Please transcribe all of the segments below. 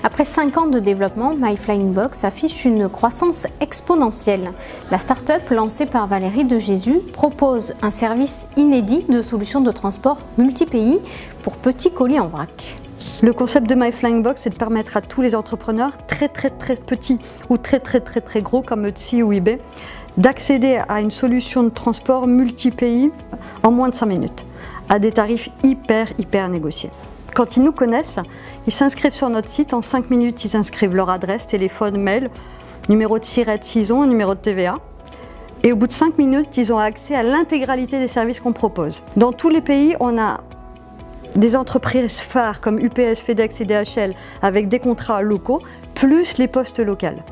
Après 5 ans de développement, My Flying Box affiche une croissance exponentielle. La start-up lancée par Valérie de Jésus propose un service inédit de solutions de transport multi-pays pour petits colis en vrac. Le concept de My Flying Box, c'est de permettre à tous les entrepreneurs, très petits ou très gros comme Etsy ou eBay, d'accéder à une solution de transport multi-pays en moins de 5 minutes, à des tarifs hyper négociés. Quand ils nous connaissent, ils s'inscrivent sur notre site, en 5 minutes ils inscrivent leur adresse, téléphone, mail, numéro de SIRET s'ils ont, numéro de TVA. Et au bout de 5 minutes, ils ont accès à l'intégralité des services qu'on propose. Dans tous les pays, on a des entreprises phares comme UPS, FedEx et DHL avec des contrats locaux, plus les postes locales.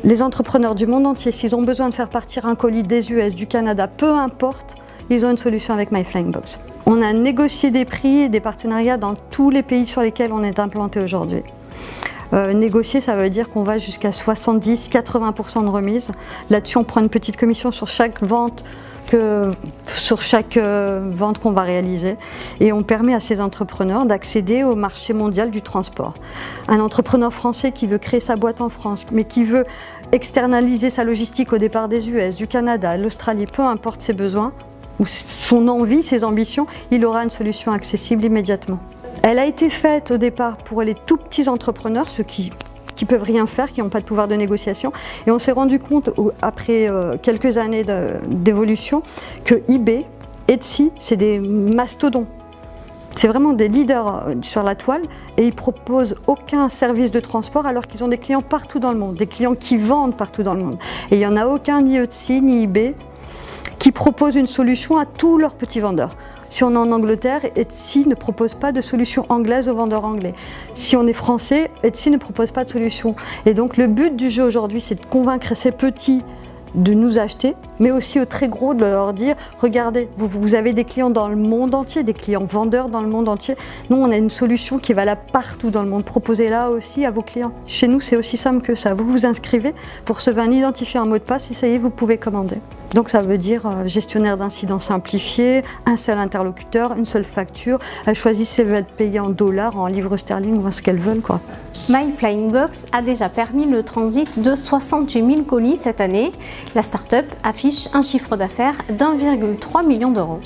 Les entrepreneurs du monde entier, s'ils ont besoin de faire partir un colis des US, du Canada, peu importe, ils ont une solution avec My Flying Box. On a négocié des prix et des partenariats dans tous les pays sur lesquels on est implanté aujourd'hui. Négocier, ça veut dire qu'on va jusqu'à 70-80% de remise. Là-dessus, on prend une petite commission sur chaque vente qu'on va réaliser, et on permet à ces entrepreneurs d'accéder au marché mondial du transport. Un entrepreneur français qui veut créer sa boîte en France, mais qui veut externaliser sa logistique au départ des US, du Canada, l'Australie, peu importe ses besoins, ou son envie, ses ambitions, il aura une solution accessible immédiatement. Elle a été faite au départ pour les tout petits entrepreneurs, ceux qui peuvent rien faire, qui n'ont pas de pouvoir de négociation. Et on s'est rendu compte, après quelques années d'évolution, que eBay, Etsy, c'est des mastodons. C'est vraiment des leaders sur la toile, et ils proposent aucun service de transport alors qu'ils ont des clients partout dans le monde, des clients qui vendent partout dans le monde. Et il n'y en a aucun, ni Etsy, ni eBay, qui propose une solution à tous leurs petits vendeurs. Si on est en Angleterre, Etsy ne propose pas de solution anglaise aux vendeurs anglais. Si on est français, Etsy ne propose pas de solution. Et donc le but du jeu aujourd'hui, c'est de convaincre ces petits de nous acheter, mais aussi aux très gros de leur dire « Regardez, vous avez des clients dans le monde entier, des clients vendeurs dans le monde entier. Nous, on a une solution qui est valable partout dans le monde. Proposez-la aussi à vos clients. » Chez nous, c'est aussi simple que ça. Vous vous inscrivez, vous recevez un identifiant, un mot de passe, et ça y est, vous pouvez commander. Donc ça veut dire gestionnaire d'incidents simplifié, un seul interlocuteur, une seule facture. Elles choisissent si elles veulent être payées en dollars, en livres sterling ou ce qu'elles veulent, quoi. My Flying Box a déjà permis le transit de 68 000 colis cette année. La start-up affiche un chiffre d'affaires d'1,3 million d'euros.